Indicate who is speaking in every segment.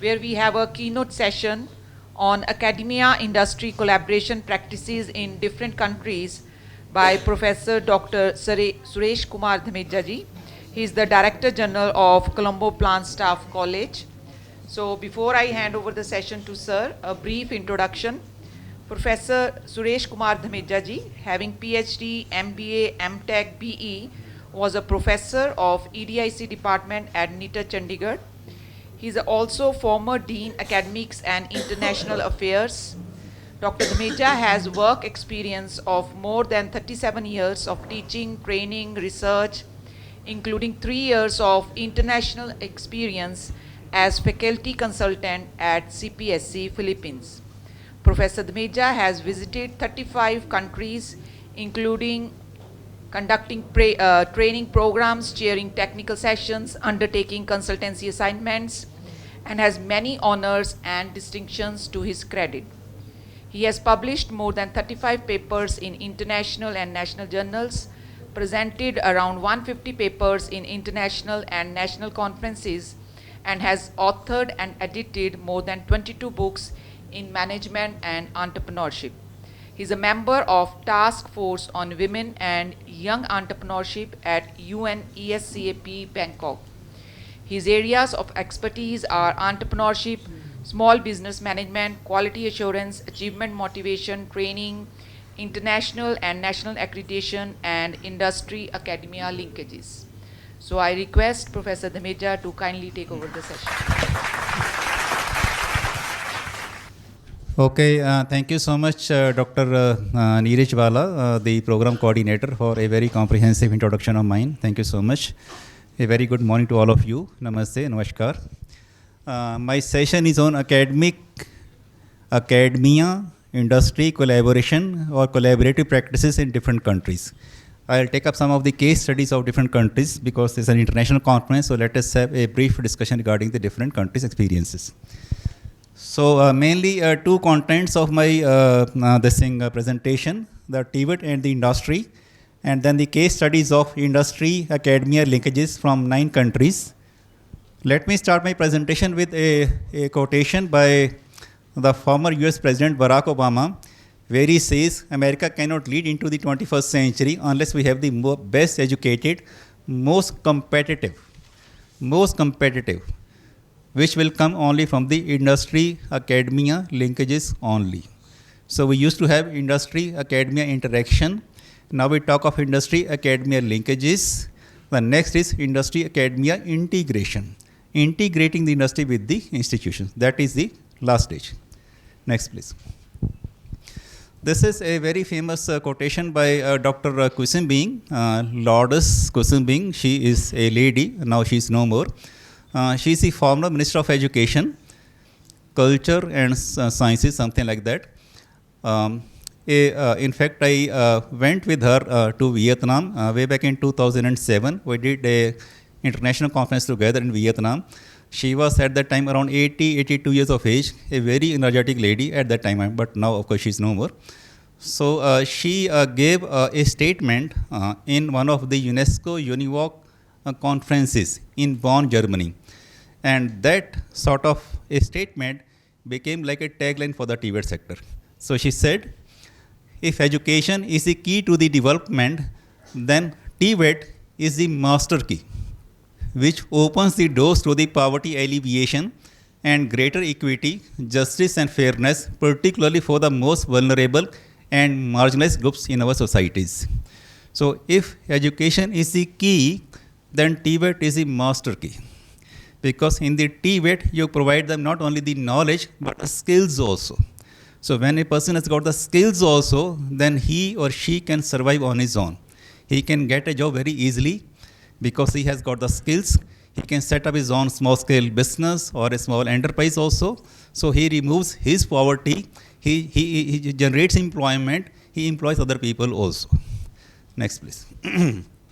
Speaker 1: where we have a keynote session on academia industry collaboration practices in different countries by Professor Dr. Suresh Kumar Dhameja ji. He is the Director General of Colombo Plant Staff College. So before I hand over the session to Sir, a brief introduction. Professor Suresh Kumar Dhameja ji, having PhD, MBA, MTech, BE, was a professor of EDIC department at NITA Chandigarh. He is also former Dean Academics and International Affairs. Dr. Dhameja has work experience of more than 37 years of teaching, training, research, including 3 years of international experience as faculty consultant at CPSC Philippines. Professor Dhameja has visited 35 countries, including conducting training programs, chairing technical sessions, undertaking consultancy assignments, and has many honors and distinctions to his credit. He has published more than 35 papers in international and national journals, presented around 150 papers in international and national conferences, and has authored and edited more than 22 books in management and entrepreneurship. He is a member of Task Force on Women and Young Entrepreneurship at UNESCAP Bangkok. His areas of expertise are entrepreneurship, small business management, quality assurance, achievement motivation, training, international and national accreditation, and industry academia linkages. So I request Professor Dhameja to kindly take over the session.
Speaker 2: Okay, thank you so much, Dr. Neeraj Wala, the program coordinator, for a very comprehensive introduction of mine. Thank you so much. A very good morning to all of you. Namaste, namaskar. My session is on academia, industry collaboration or collaborative practices in different countries. I'll take up some of the case studies of different countries because it's an international conference, so let us have a brief discussion regarding the different countries' experiences. So mainly two contents of my presentation, the TVET and the industry, and then the case studies of industry academia linkages from 9 countries. Let me start my presentation with a quotation by the former US President Barack Obama, where he says, America cannot lead into the 21st century unless we have the best educated, most competitive, which will come only from the industry academia linkages only. So we used to have industry academia interaction. Now we talk of industry academia linkages. The next is industry academia integration, integrating the industry with the institutions. That is the last stage. Next, please. This is a very famous quotation by Dr. Kusumbing, Lourdes Kusumbing. She is a lady, now she is no more. She is the former Minister of Education, Culture and Sciences, something like that. In fact, I went with her to Vietnam way back in 2007. We did an international conference together in Vietnam. She was at that time around 82 years of age, a very energetic lady at that time, but now, of course, she is no more. So she gave a statement in one of the UNESCO UNIVOC conferences in Bonn, Germany. And that sort of a statement became like a tagline for the TVET sector. So she said, if education is the key to the development, then TVET is the master key, which opens the doors to the poverty alleviation and greater equity, justice and fairness, particularly for the most vulnerable and marginalized groups in our societies. So if education is the key, then TVET is the master key. Because in the TVET, you provide them not only the knowledge, but the skills also. So when a person has got the skills also, then he or she can survive on his own. He can get a job very easily because he has got the skills. He can set up his own small-scale business or a small enterprise also. So he removes his poverty. He generates employment. He employs other people also. Next, please.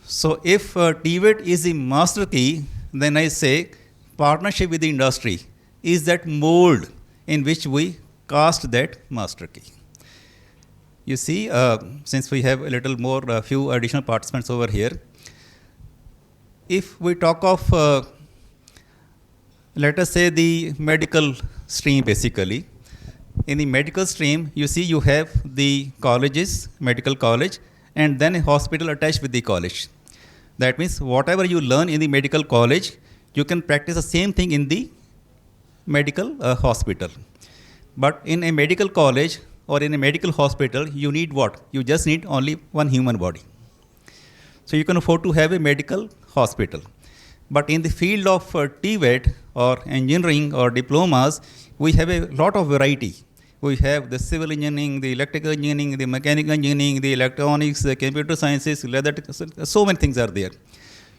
Speaker 2: So if TVET is the master key, then I say partnership with the industry is that mold in which we cast that master key. You see, since we have a little more, few additional participants over here, if we talk of let us say the medical stream basically. In the medical stream, you see you have the colleges, medical college, and then a hospital attached with the college. That means whatever you learn in the medical college, you can practice the same thing in the medical hospital. But in a medical college or in a medical hospital, you need what? You just need only one human body. So you can afford to have a medical hospital. But in the field of TVET or engineering or diplomas, we have a lot of variety. We have the civil engineering, the electrical engineering, the mechanical engineering, the electronics, the computer sciences, leather, so many things are there.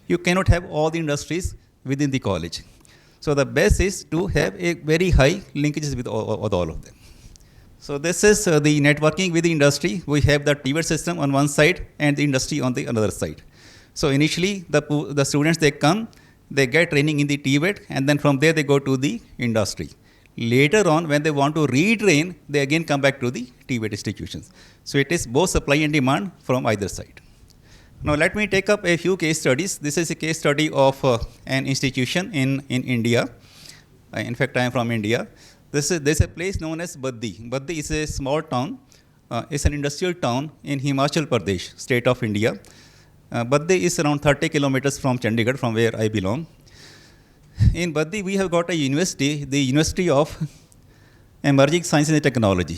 Speaker 2: You cannot have all the industries within the college. So the best is to have a very high linkages with all of them. So this is the networking with the industry. We have the TVET system on one side and the industry on the another side. So initially, the students, they come, they get training in the TVET, and then from there they go to the industry. Later on, when they want to retrain, they again come back to the TVET institutions. So it is both supply and demand from either side. Now let me take up a few case studies. This is a case study of an institution in India. In fact, I am from India. There's a place known as Baddi. Baddi is a small town. It's an industrial town in Himachal Pradesh, state of India. Baddi is around 30 kilometers from Chandigarh, from where I belong. In Baddi, we have got a university, the University of Emerging Science and Technology.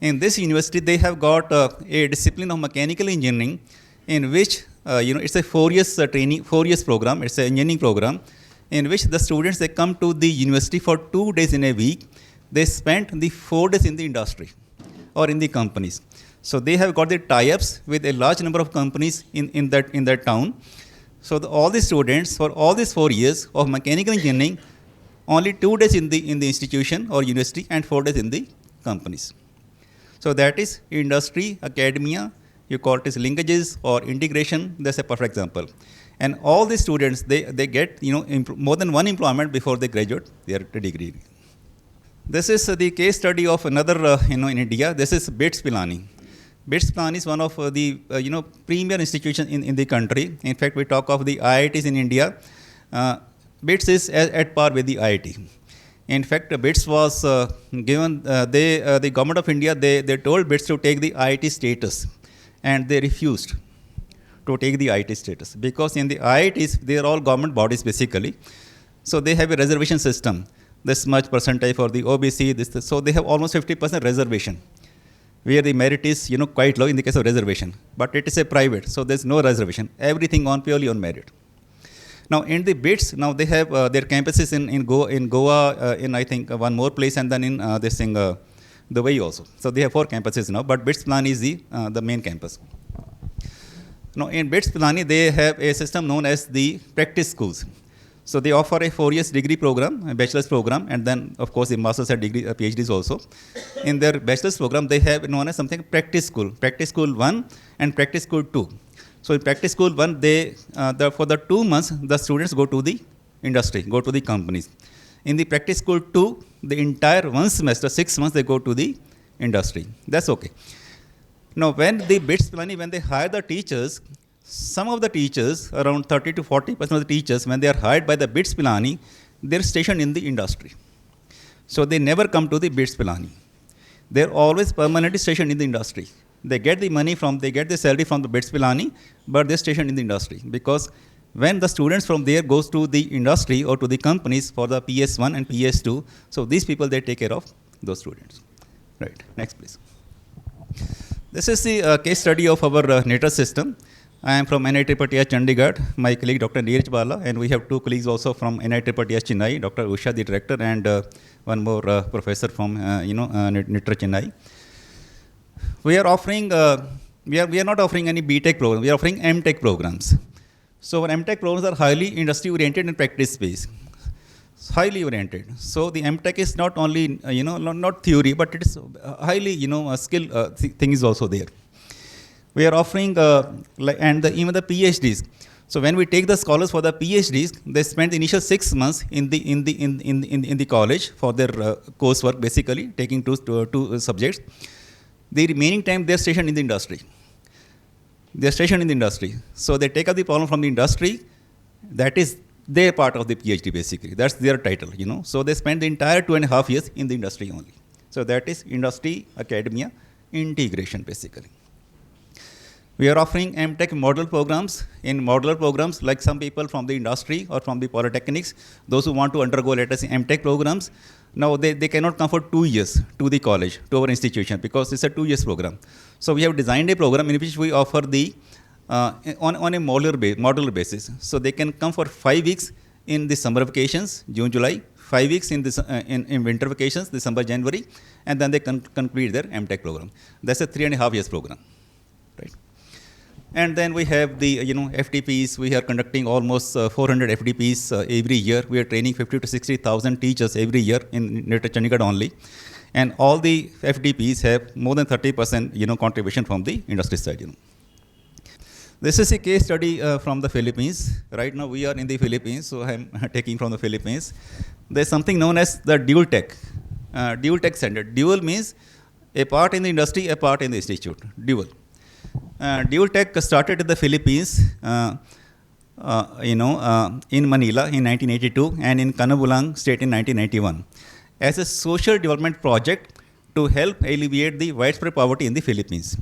Speaker 2: In this university, they have got a discipline of mechanical engineering, in which it's a 4 years training, 4 years program. It's an engineering program, in which the students, they come to the university for 2 days in a week. They spend the 4 days in the industry or in the companies. So they have got the tie-ups with a large number of companies in that town. So all the students for all these 4 years of mechanical engineering, only 2 days in the institution or university and 4 days in the companies. So that is industry, academia, you call it as linkages or integration. That's a perfect example. And all the students, they get more than one employment before they graduate their degree. This is the case study of another in India. This is BITS Pilani. BITS Pilani is one of the premier institutions in the country. In fact, we talk of the IITs in India. BITS is at par with the IIT. In fact, BITS was given, the government of India, they told BITS to take the IIT status, and they refused to take the IIT status, because in the IITs, they are all government bodies basically. So they have a reservation system. This much percentage for the OBC, so they have almost 50% reservation, where the merit is quite low in the case of reservation. But it is a private, so there's no reservation. Everything purely on merit. Now in the BITS, now they have their campuses in Goa, in I think one more place, and then in Dubai also. So they have 4 campuses now, but BITS Pilani is the main campus. Now in BITS Pilani, they have a system known as the practice schools. So they offer a 4 years degree program, a bachelor's program, and then of course the master's and degree, PhDs also. In their bachelor's program, they have known as something practice school 1 and practice school 2. So in practice school 1, for the 2 months, the students go to the industry, go to the companies. In the practice school 2, the entire 1 semester, 6 months, they go to the industry. That's okay. Now when the BITS Pilani, when they hire the teachers, some of the teachers, around 30 to 40% of the teachers, when they are hired by the BITS Pilani, they're stationed in the industry. So they never come to the BITS Pilani. They're always permanently stationed in the industry. They get the money they get the salary from the BITS Pilani, but they're stationed in the industry. Because when the students from there goes to the industry or to the companies for the PS1 and PS2, so these people, they take care of those students. Right, next please. This is the case study of our NATER system. I am from NIT Patiya, Chandigarh. My colleague Dr. Neeraj Bala, and we have 2 colleagues also from NIT Patiya, Chennai, Dr. Usha, the director, and one more professor from NIT Chennai. We are offering, we are not offering any BTech program. We are offering MTech programs. So our MTech programs are highly industry oriented and practice based. Highly oriented. So the MTech is not only not theory, but it is highly skill thing is also there. We are offering even the PhDs. So when we take the scholars for the PhDs, they spend the initial 6 months in the college for their coursework, basically taking two subjects. The remaining time they are stationed in the industry. They are stationed in the industry. So they take up the problem from the industry. That is they're part of the PhD basically. That's their title, you know. So they spend the entire 2.5 years in the industry only. So that is industry academia integration basically. We are offering MTech model programs. In modular programs, like some people from the industry or from the polytechnics, those who want to undergo, let us say, MTech programs, now they cannot come for 2 years to the college, to our institution, because it's a 2 years program. So we have designed a program in which we offer the, on a modular basis. So they can come for 5 weeks in the summer vacations, June, July, 5 weeks in, this, in winter vacations, December, January, and then they complete their MTech program. That's a 3.5 years program, right? And then we have the, FDPs. We are conducting almost 400 FDPs every year. We are training 50 to 60,000 teachers every year in Greater Chandigarh only. And all the FDPs have more than 30%, contribution from the industry side, This is a case study from the Philippines. Right now we are in the Philippines, so I'm taking from the Philippines. There's something known as the dual tech center. Dual means a part in the industry, a part in the institute. Dual. Dual Tech started in the Philippines, in Manila in 1982 and in Kanabulang state in 1991 as a social development project to help alleviate the widespread poverty in the Philippines.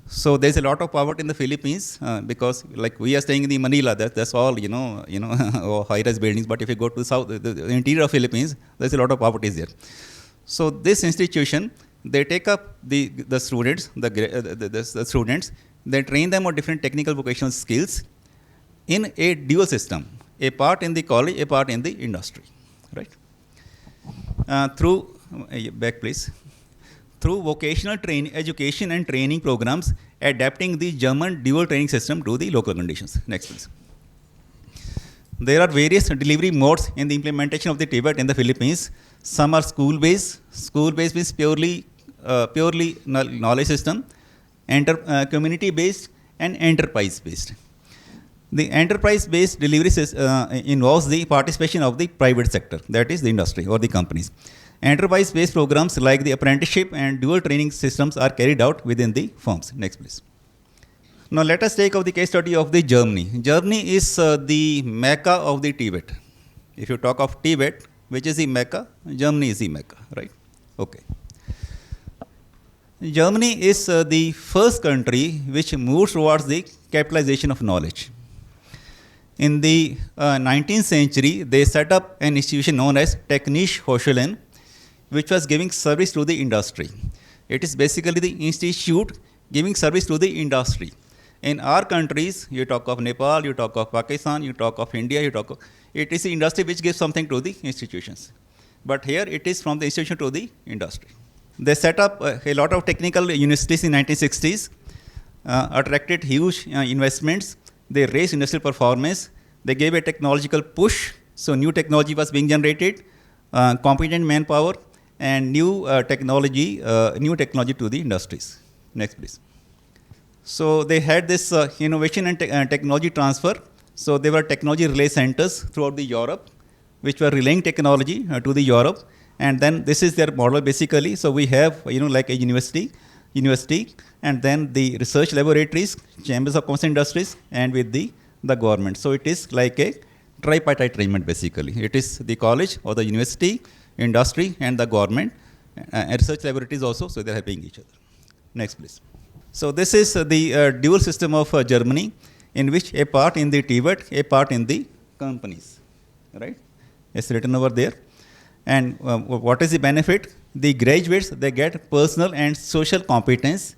Speaker 2: So there's a lot of poverty in the Philippines because, like, we are staying in the Manila, that's all, high-rise buildings. But if you go to the south, the interior of Philippines, there's a lot of poverty there. So this institution, they take up the students, the students, they train them on different technical vocational skills in a dual system, a part in the college, a part in the industry, right? Through vocational education and training programs, adapting the German dual training system to the local conditions. Next, please. There are various delivery modes in the implementation of the TVET in the Philippines. Some are school-based. School-based means purely knowledge system, community-based, and enterprise-based. The enterprise-based delivery involves the participation of the private sector, that is the industry or the companies. Enterprise-based programs like the apprenticeship and dual training systems are carried out within the firms. Next, please. Now let us take up the case study of the Germany. Germany is the Mecca of the TVET. If you talk of TVET, which is the Mecca, Germany is the Mecca, right? Okay. Germany is the first country which moves towards the capitalization of knowledge. In the 19th century, they set up an institution known as Technische Hochschulen, which was giving service to the industry. It is basically the institute giving service to the industry. In our countries, you talk of Nepal, you talk of Pakistan, you talk of India, it is the industry which gives something to the institutions. But here it is from the institution to the industry. They set up a lot of technical universities in 1960s, attracted huge investments. They raised industrial performance. They gave a technological push. So new technology was being generated, competent manpower, and new technology to the industries. Next, please. So they had this innovation and technology transfer. So there were technology relay centers throughout the Europe, which were relaying technology to the Europe. And then this is their model basically. So we have, like a university, and then the research laboratories, chambers of commerce and industries, and with the government. So it is like a tripartite arrangement basically. It is the college or the university, industry, and the government, and research laboratories also, so they're helping each other. Next, please. So this is the dual system of Germany, in which a part in the TVET, a part in the companies, right? It's written over there. And what is the benefit? The graduates, they get personal and social competence.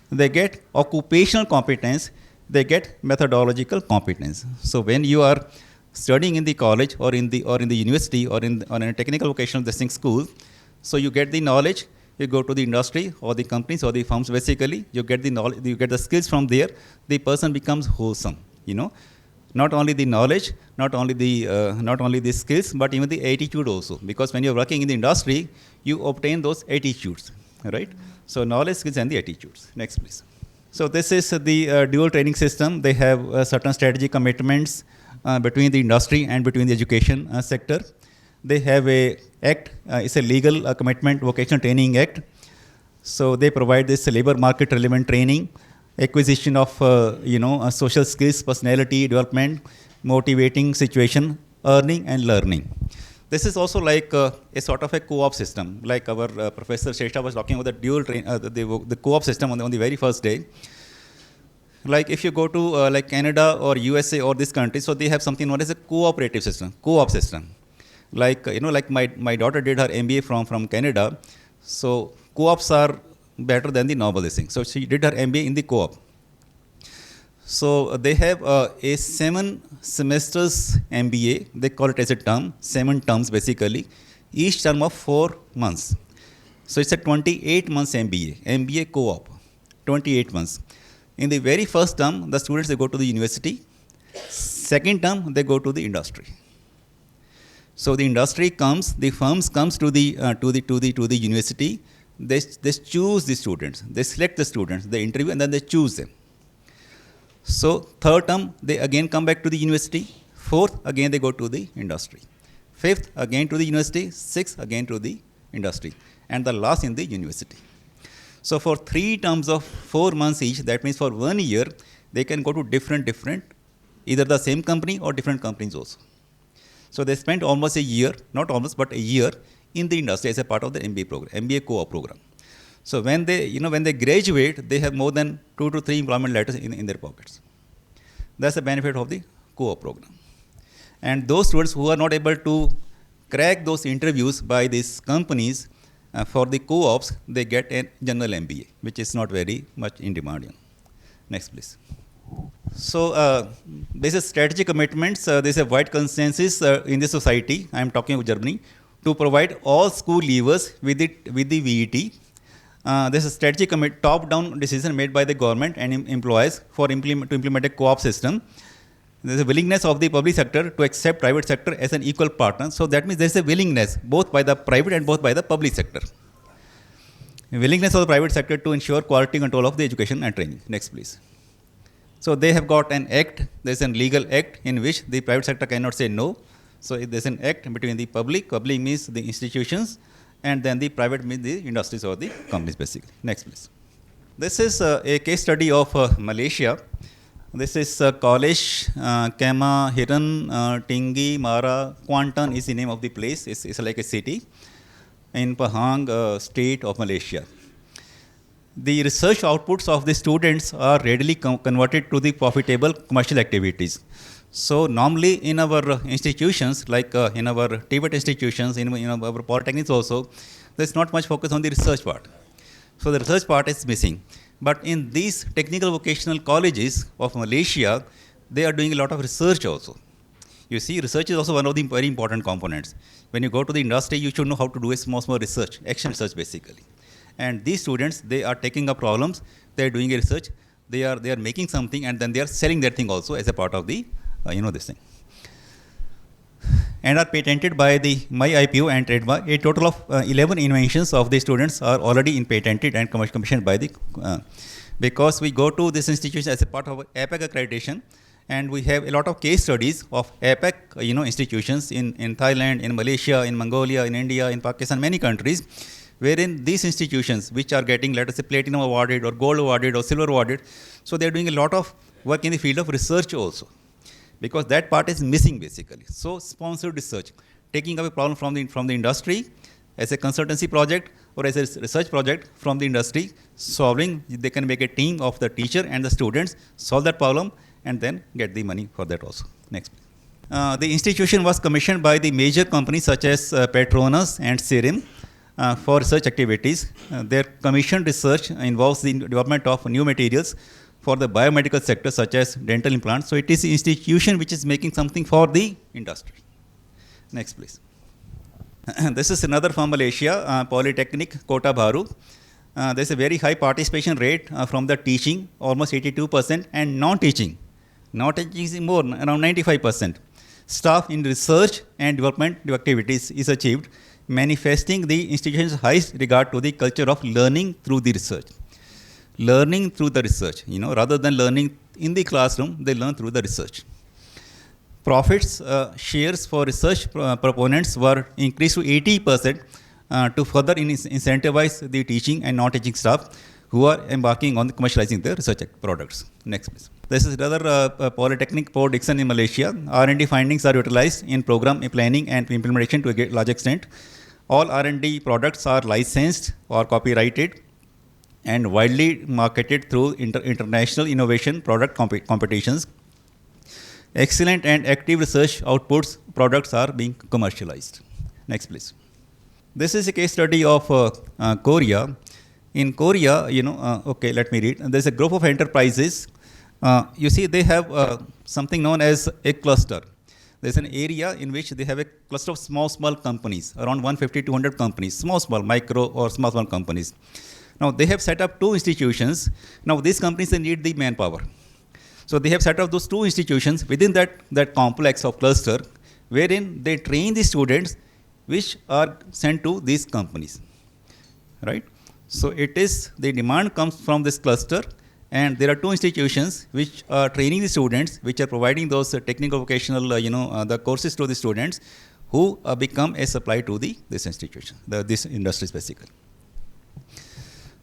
Speaker 2: They get occupational competence. They get methodological competence. So when you are studying in the college or in the university or in a technical vocational school, so you get the knowledge. You go to the industry or the companies or the firms. Basically, you get the knowledge. You get the skills from there. The person becomes wholesome. Not only the knowledge, not only the skills, but even the attitude also. Because when you're working in the industry, you obtain those attitudes, right? So knowledge, skills, and the attitudes. Next, please. So this is the dual training system. They have certain strategic commitments between the industry and between the education sector. They have a act. It's a legal commitment, Vocational Training Act. So they provide this labor market relevant training. acquisition of, social skills, personality development, motivating situation, earning and learning. This is also like a sort of a co-op system, like our Professor Shresha was talking about the dual the co-op system on the very first day. Like if you go to like Canada or USA or this country, so they have something known as a cooperative system, co-op system. Like, like my daughter did her MBA from Canada, so co-ops are better than the normal thing. So she did her MBA in the co-op. So they have a 7 semesters MBA, they call it as a term, 7 terms basically, each term of 4 months. So it's a 28 months MBA co-op, 28 months. In the very first term, the students, they go to the university. Second term, they go to the industry. So the industry comes, the firms comes to the university. They choose the students, they select the students, they interview and then they choose them. So third term, they again come back to the university. Fourth, again they go to the industry. Fifth, again to the university. Sixth, again to the industry. And the last in the university. So for 3 terms of 4 months each, that means for 1 year, they can go to different, either the same company or different companies also. So they spent almost a year, not almost, but a year in the industry as a part of the MBA program, MBA co-op program. So when they graduate, they have more than 2 to 3 employment letters in their pockets. That's the benefit of the co-op program. And those students who are not able to crack those interviews by these companies, for the co-ops, they get a general MBA, which is not very much in demand. Next, please. So, this is strategic commitments. There's a wide consensus in the society. I am talking about Germany, to provide all school leavers with the VET. There's a strategic top-down decision made by the government and employees to implement a co-op system. There's a willingness of the public sector to accept private sector as an equal partner. So that means there's a willingness both by the private and both by the public sector. A willingness of the private sector to ensure quality control of the education and training. Next, please. So they have got an act. There's a legal act in which the private sector cannot say no. So there's an act between the public means the institutions, and then the private means the industries or the companies basically. Next, please. This is a case study of Malaysia. This is College, Kema, Hiran, Tinggi, Mara, Kuantan is the name of the place. It's like a city in Pahang state of Malaysia. The research outputs of the students are readily converted to the profitable commercial activities. So normally in our institutions, like in our TVET institutions, in our polytechnics also, there's not much focus on the research part. So the research part is missing. But in these technical vocational colleges of Malaysia, they are doing a lot of research also. You see, research is also one of the very important components. When you go to the industry, you should know how to do a small research, action research basically. And these students, they are taking up problems, they are doing a research, they are making something, and then they are selling that thing also as a part of the, this thing. And are patented by the My IPO and trademark. A total of 11 inventions of the students are already patented and commissioned by the, because we go to this institution as a part of APEC accreditation, and we have a lot of case studies of APEC, institutions in Thailand, in Malaysia, in Mongolia, in India, in Pakistan, many countries, wherein these institutions, which are getting, let us say, platinum awarded or gold awarded or silver awarded, so they are doing a lot of work in the field of research also. Because that part is missing basically. So sponsored research, taking up a problem from the industry as a consultancy project or as a research project from the industry, solving, they can make a team of the teacher and the students, solve that problem and then get the money for that also. Next. The institution was commissioned by the major companies such as Petronas and Serum for research activities. Their commissioned research involves the development of new materials for the biomedical sector such as dental implants. So it is an institution which is making something for the industry. Next, please. This is another from Malaysia, Polytechnic Kota Bharu. There's a very high participation rate from the teaching, almost 82%, and non-teaching. Non-teaching is more, around 95%. Staff in research and development activities is achieved, manifesting the institution's highest regard to the culture of learning through the research. Learning through the research, rather than learning in the classroom, they learn through the research. Profits shares for research proponents were increased to 80% to further incentivize the teaching and non-teaching staff who are embarking on commercializing their research products. Next, please. This is another Polytechnic Port Dickson in Malaysia. R&D findings are utilized in program planning and implementation to a large extent. All R&D products are licensed or copyrighted and widely marketed through international innovation product competitions. Excellent and active research outputs products are being commercialized. Next, please. This is a case study of Korea. In Korea, okay, let me read. There's a group of enterprises. You see, they have something known as a cluster. There's an area in which they have a cluster of small companies, around 150 to 200 companies, small, micro or small companies. Now, they have set up 2 institutions. Now, these companies, they need the manpower. So, they have set up those 2 institutions within that complex of cluster, wherein they train the students which are sent to these companies, right? So, it is, the demand comes from this cluster, and there are 2 institutions which are training the students, which are providing those technical vocational, the courses to the students who become a supply to this institution, this industries basically.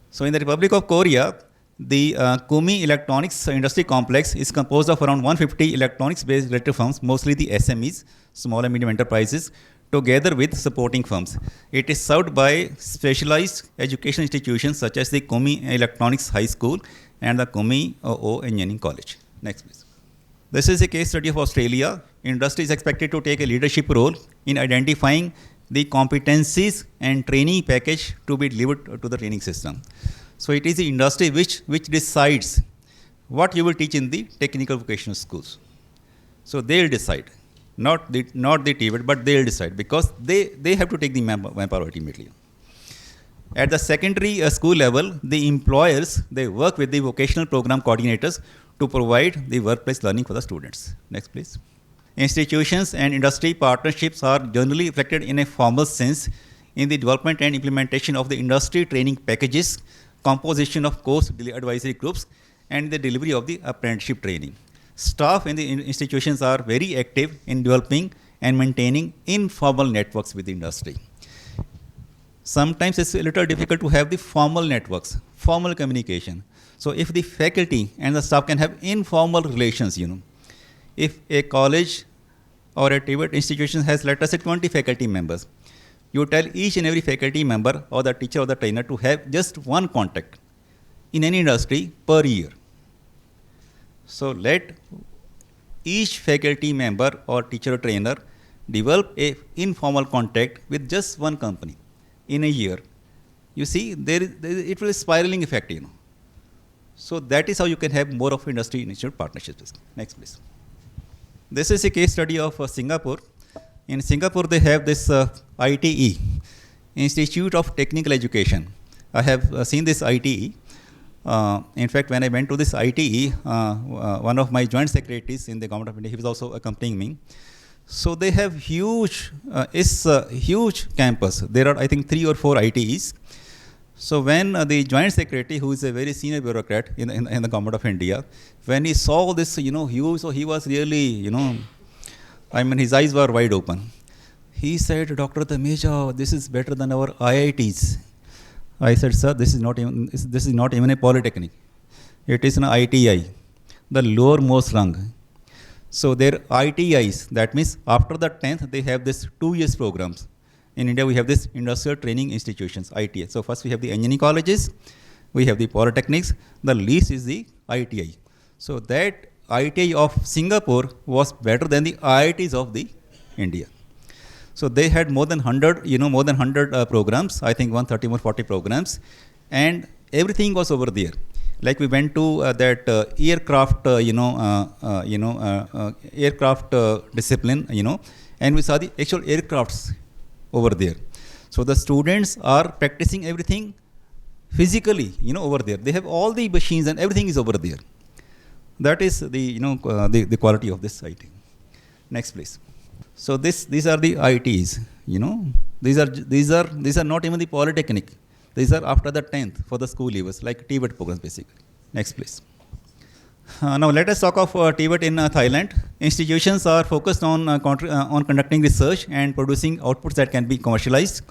Speaker 2: So, in the Republic of Korea, the Kumi Electronics Industry Complex is composed of around 150 electronics-based related firms, mostly the SMEs, small and medium enterprises, together with supporting firms. It is served by specialized education institutions such as the Kumi Electronics High School and the Kumi Engineering College. Next, please. This is a case study of Australia. Industry is expected to take a leadership role in identifying the competencies and training package to be delivered to the training system. So it is the industry which decides what you will teach in the technical vocational schools. So they will decide. Not the TVET, but they will decide, because they have to take the manpower ultimately. At the secondary school level, the employers, they work with the vocational program coordinators to provide the workplace learning for the students. Next, please. Institutions and industry partnerships are generally reflected in a formal sense in the development and implementation of the industry training packages, composition of course advisory groups, and the delivery of the apprenticeship training. Staff in the institutions are very active in developing and maintaining informal networks with the industry. Sometimes it's a little difficult to have the formal networks, formal communication. So if the faculty and the staff can have informal relations, if a college or a TVET institution has, let us say, 20 faculty members, you tell each and every faculty member or the teacher or the trainer to have just one contact in any industry per year. So let each faculty member or teacher or trainer develop a informal contact with just one company in a year. You see, it will be a spiraling effect, So that is how you can have more of industry institute partnerships. Next, please. This is a case study of Singapore. In Singapore, they have this ITE, Institute of Technical Education. I have seen this ITE. In fact, when I went to this ITE, one of my joint secretaries in the Government of India, he was also accompanying me. So they have huge campus. There are, I think, 3 or 4 ITEs. So when the joint secretary, who is a very senior bureaucrat in the Government of India, when he saw this, huge, so he was really, his eyes were wide open. He said, Dr. Dhameja, this is better than our IITs. I said, sir, this is not even a polytechnic. It is an ITI, the lowermost rung. So their ITIs, that means after the 10th, they have this 2 years programs. In India, we have this industrial training institutions, ITI. So first we have the engineering colleges, we have the polytechnics, the least is the ITI. So that ITI of Singapore was better than the IITs of the India. So they had more than 100, programs, I think 130 or 40 programs, and everything was over there. Like we went to that aircraft, aircraft discipline, and we saw the actual aircrafts over there. So the students are practicing everything physically, over there. They have all the machines and everything is over there. That is the quality of this IT. Next, please. So these are the ITs, These are not even the polytechnic. These are after the 10th for the school leavers, like TVET programs basically. Next, please. Now let us talk of TVET in Thailand. Institutions are focused on conducting research and producing outputs that can be commercialized.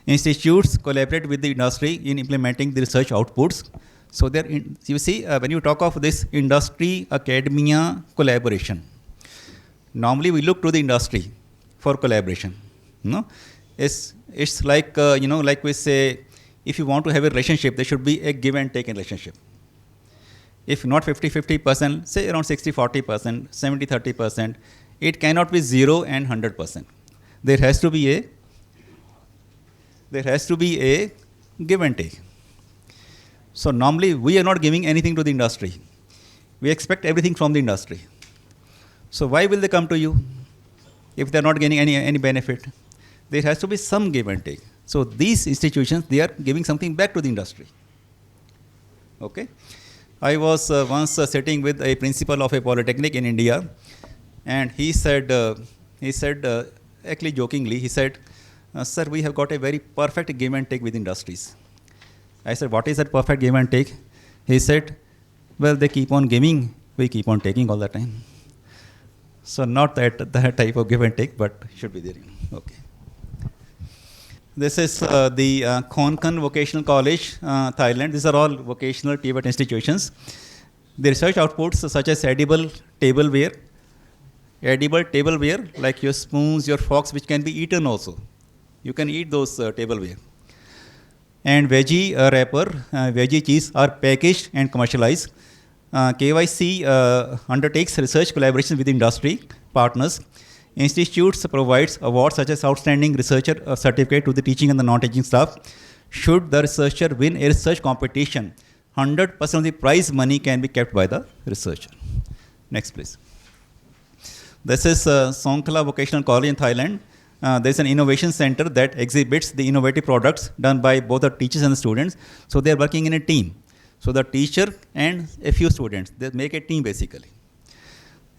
Speaker 2: Institutes collaborate with the industry in implementing the research outputs. So there, you see, when you talk of this industry academia collaboration, normally we look to the industry for collaboration. No, it's like like we say, if you want to have a relationship, there should be a give and take in relationship. If not 50-50%, say around 60-40%, 70-30%, it cannot be 0 and 100%. There has to be a give and take. So normally we are not giving anything to the industry. We expect everything from the industry. So why will they come to you if they are not getting any benefit? There has to be some give and take. So these institutions, they are giving something back to the industry. Okay. I was once sitting with a principal of a polytechnic in India, and he said, actually jokingly, he said, sir, we have got a very perfect give and take with industries. I said, what is that perfect give and take? He said, well, they keep on giving, we keep on taking all the time. So not that type of give and take, but should be there. Okay. This is the Konkan Vocational College, Thailand. These are all vocational TVET institutions. The research outputs such as edible tableware like your spoons, your forks, which can be eaten also. You can eat those tableware. And veggie wrapper, veggie cheese are packaged and commercialized. KYC undertakes research collaboration with industry partners. Institutes provides awards such as Outstanding Researcher Certificate to the teaching and the non-teaching staff. Should the researcher win a research competition, 100% of the prize money can be kept by the researcher. Next, please. This is Songkhla Vocational College in Thailand. There's an innovation center that exhibits the innovative products done by both the teachers and the students. So they're working in a team. So the teacher and a few students, they make a team basically.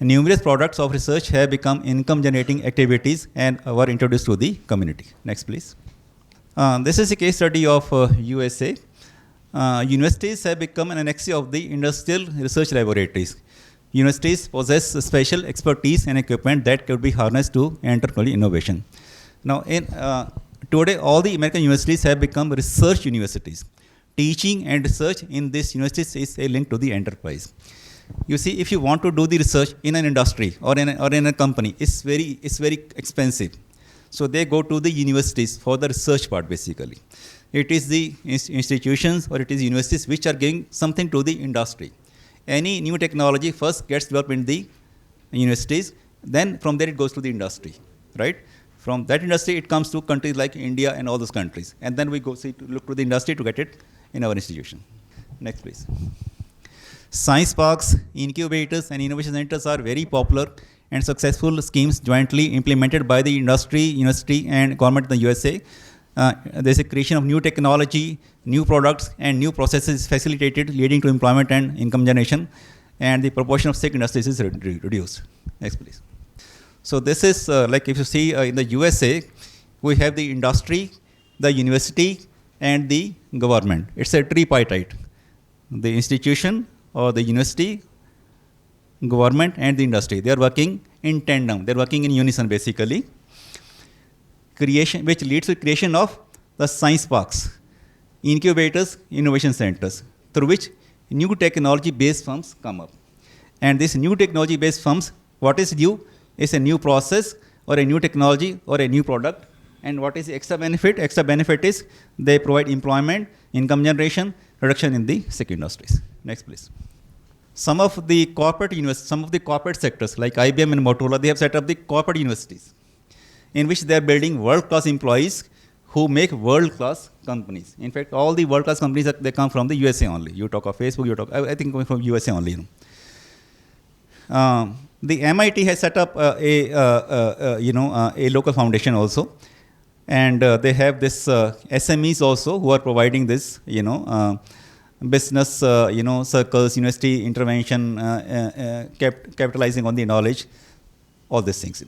Speaker 2: Numerous products of research have become income-generating activities and were introduced to the community. Next, please. This is a case study of USA. Universities have become an annex of the industrial research laboratories. Universities possess special expertise and equipment that could be harnessed to enter innovation. Now, today, all the American universities have become research universities. Teaching and research in these universities is a link to the enterprise. You see, if you want to do the research in an industry or in a company, it's very expensive. So they go to the universities for the research part basically. It is the institutions or it is universities which are giving something to the industry. Any new technology first gets developed in the universities, then from there it goes to the industry, right? From that industry it comes to countries like India and all those countries. And then we go look to the industry to get it in our institution. Next, please. Science parks, incubators, and innovation centers are very popular and successful schemes jointly implemented by the industry, university, and government in the USA. There's a creation of new technology, new products, and new processes facilitated, leading to employment and income generation, and the proportion of sick industries is reduced. Next, please. So this is like if you see in the USA, we have the industry, the university, and the government. It's a tripartite. The institution, or the university, government, and the industry. They are working in tandem. They are working in unison, basically. Creation, which leads to creation of the science parks, incubators, innovation centers, through which new technology-based firms come up. And these new technology-based firms, what is new? Is a new process, or a new technology, or a new product. And what is the extra benefit? Extra benefit is they provide employment, income generation, reduction in the sick industries. Next, please. Some of the corporate sectors like IBM and Motorola, they have set up the corporate universities in which they are building world-class employees who make world-class companies. In fact, all the world-class companies, they come from the USA only. You talk of Facebook, I think coming from USA only. The MIT has set up a local foundation also. And they have this SMEs also who are providing this, business, circles, university intervention, capitalizing on the knowledge, all these things.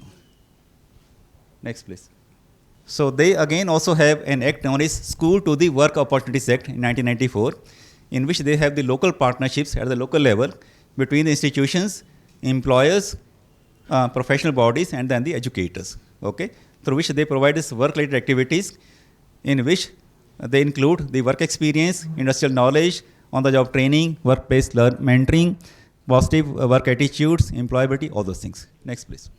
Speaker 2: Next, please. So they again also have an act known as School to the Work Opportunities Act in 1994, in which they have the local partnerships at the local level between the institutions, employers, professional bodies, and then the educators. Okay, through which they provide this work-related activities in which they include the work experience, industrial knowledge, on-the-job training, workplace mentoring, positive work attitudes, employability, all those things. Next, please.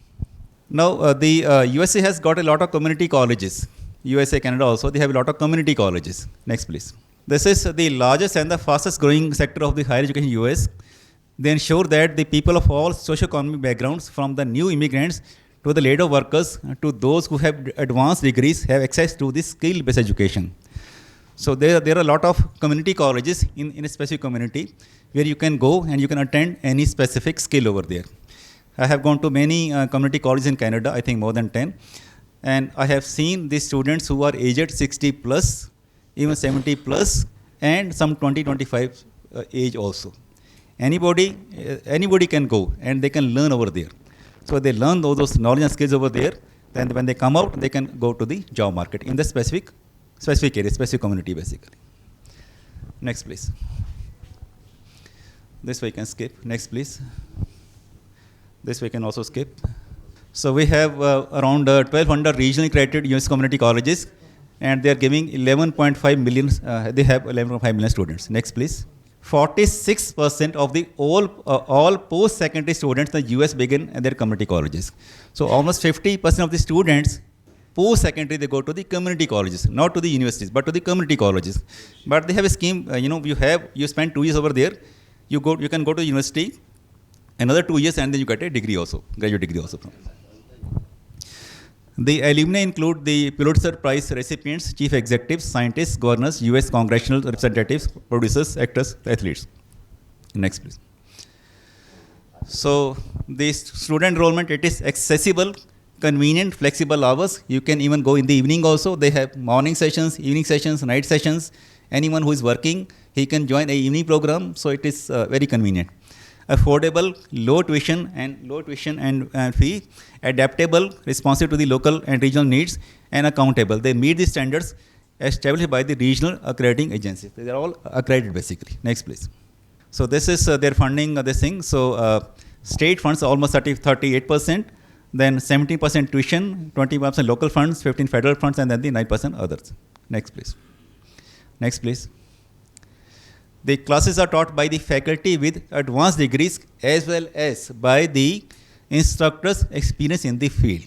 Speaker 2: Now, the USA has got a lot of community colleges. USA, Canada also, they have a lot of community colleges. Next, please. This is the largest and the fastest growing sector of the higher education in US. They ensure that the people of all socio-economic backgrounds, from the new immigrants to the laid-off workers to those who have advanced degrees, have access to this skill-based education. So there are a lot of community colleges in a specific community where you can go and you can attend any specific skill over there. I have gone to many community colleges in Canada, I think more than 10. And I have seen these students who are aged 60 plus, even 70 plus, and some 20-25 age also. Anybody can go and they can learn over there. So they learn all those knowledge and skills over there. Then when they come out, they can go to the job market in the specific area, specific community basically. Next, please. This way you can skip. Next, please. This way you can also skip. So we have around 1,200 regionally accredited US community colleges, and they are giving 11.5 million. They have 11.5 million students. Next, please. 46% of the all post-secondary students in the US begin at their community colleges. So almost 50% of the students post-secondary, they go to the community colleges, not to the universities, but to the community colleges. But they have a scheme, you spend 2 years over there, you can go to university, another 2 years, and then you get a degree also, graduate degree also from. The alumni include the Pulitzer Prize recipients, chief executives, scientists, governors, US congressional representatives, producers, actors, athletes. Next, please. So the student enrollment, it is accessible, convenient, flexible hours. You can even go in the evening also. They have morning sessions, evening sessions, night sessions. Anyone who is working, he can join a evening program. So it is very convenient. Affordable, low tuition and fee, adaptable, responsive to the local and regional needs, and accountable. They meet the standards established by the regional accrediting agencies. They are all accredited basically. Next, please. So this is their funding, this thing. So state funds almost 38%, then 17% tuition, 20% local funds, 15% federal funds, and then the 9% others. Next, please. Next, please. The classes are taught by the faculty with advanced degrees as well as by the instructors experienced in the field.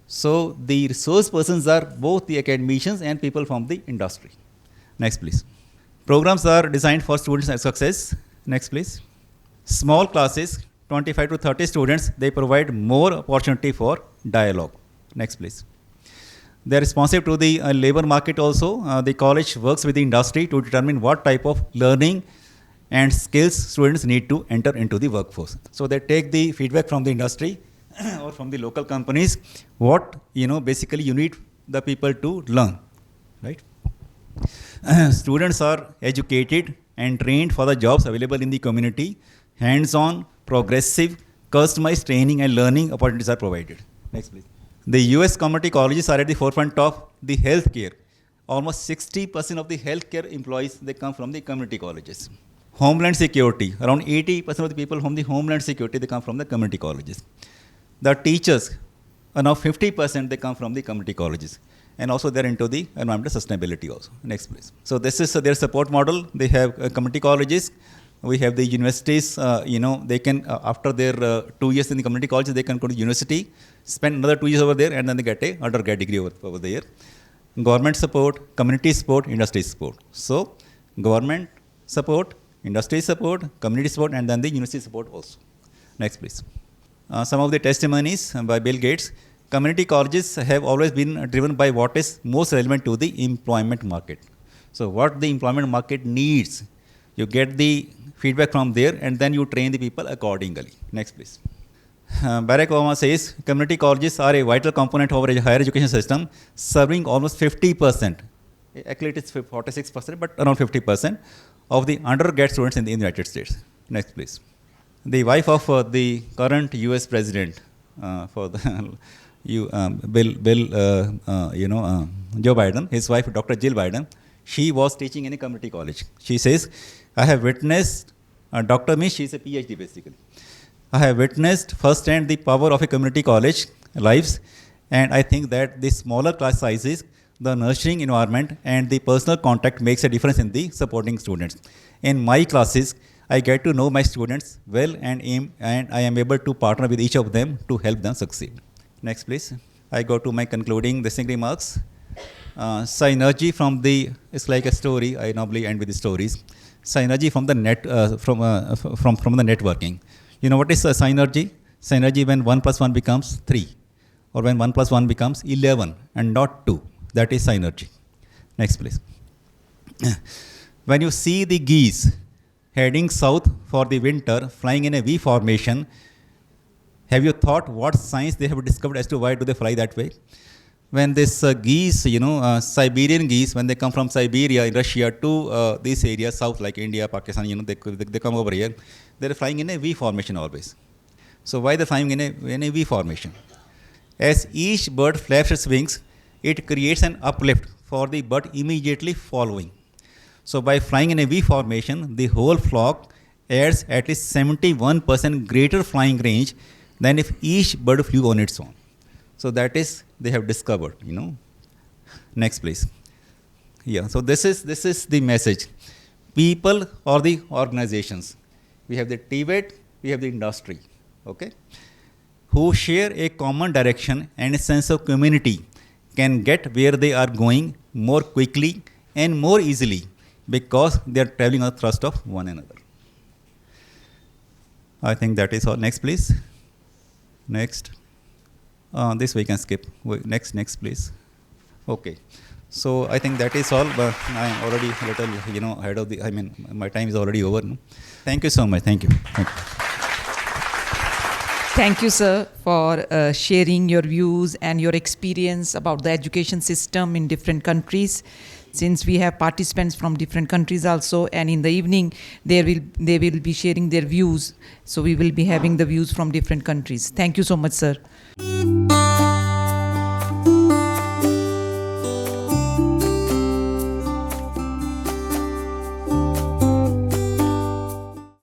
Speaker 2: So the resource persons are both the academicians and people from the industry. Next, please. Programs are designed for students' success. Next, please. Small classes, 25 to 30 students, they provide more opportunity for dialogue. Next, please. They are responsive to the labor market also. The college works with the industry to determine what type of learning and skills students need to enter into the workforce. So they take the feedback from the industry or from the local companies, what basically you need the people to learn, right? Students are educated and trained for the jobs available in the community. Hands-on, progressive, customized training and learning opportunities are provided. Next, please. The US community colleges are at the forefront of the healthcare. Almost 60% of the healthcare employees, they come from the community colleges. Homeland security, around 80% of the people from the homeland security, they come from the community colleges. The teachers, around 50%, they come from the community colleges. And also they're into the environmental sustainability also. Next, please. So this is their support model. They have community colleges. We have the universities, they can, after their 2 years in the community colleges, they can go to university, spend another 2 years over there, and then they get a undergrad degree over there. Government support, community support, industry support. So, government support, industry support, community support, and then the university support also. Next, please. Some of the testimonies by Bill Gates. Community colleges have always been driven by what is most relevant to the employment market. So, what the employment market needs, you get the feedback from there, and then you train the people accordingly. Next, please. Barack Obama says, community colleges are a vital component of our higher education system, serving almost 50%. Actually, it is 46%, but around 50% of the undergrad students in the United States. Next, please. The wife of the current US president, for the Joe Biden, his wife, Dr. Jill Biden, she was teaching in a community college. She says, I have witnessed, doctor means she's a PhD basically. I have witnessed firsthand the power of a community college lives, and I think that the smaller class sizes the nurturing environment and the personal contact makes a difference in the supporting students. In my classes, I get to know my students well and I am able to partner with each of them to help them succeed. Next, please. I go to my concluding listening remarks. Synergy from the, it's like a story, I normally end with the stories. Synergy from the from the networking. You know what is synergy? Synergy when 1 plus 1 becomes 3, or when 1 plus 1 becomes 11 and not 2. That is synergy. Next, please. When you see the geese heading south for the winter, flying in a V formation, have you thought what science they have discovered as to why do they fly that way? When this geese, Siberian geese, when they come from Siberia in Russia to this area, south like India, Pakistan, they come over here, they're flying in a V formation always. So why they're flying in a V formation? As each bird flaps its wings, it creates an uplift for the bird immediately following. So by flying in a V formation, the whole flock adds at least 71% greater flying range than if each bird flew on its own. So that is, they have discovered, Next, please. Yeah, so this is the message. People or the organizations. We have the TVET, we have the industry, okay, who share a common direction and a sense of community can get where they are going more quickly and more easily because they are traveling on the thrust of one another. I think that is all. Next, please. Next. This we can skip. Next, please. Okay. So I think that is all. But I am already a little, ahead of the. My time is already over. No? Thank you so much. Thank you.
Speaker 1: Thank you, sir, for sharing your views and your experience about the education system in different countries. Since we have participants from different countries also, and in the evening they will be sharing their views. So we will be having the views from different countries. Thank you so much, sir.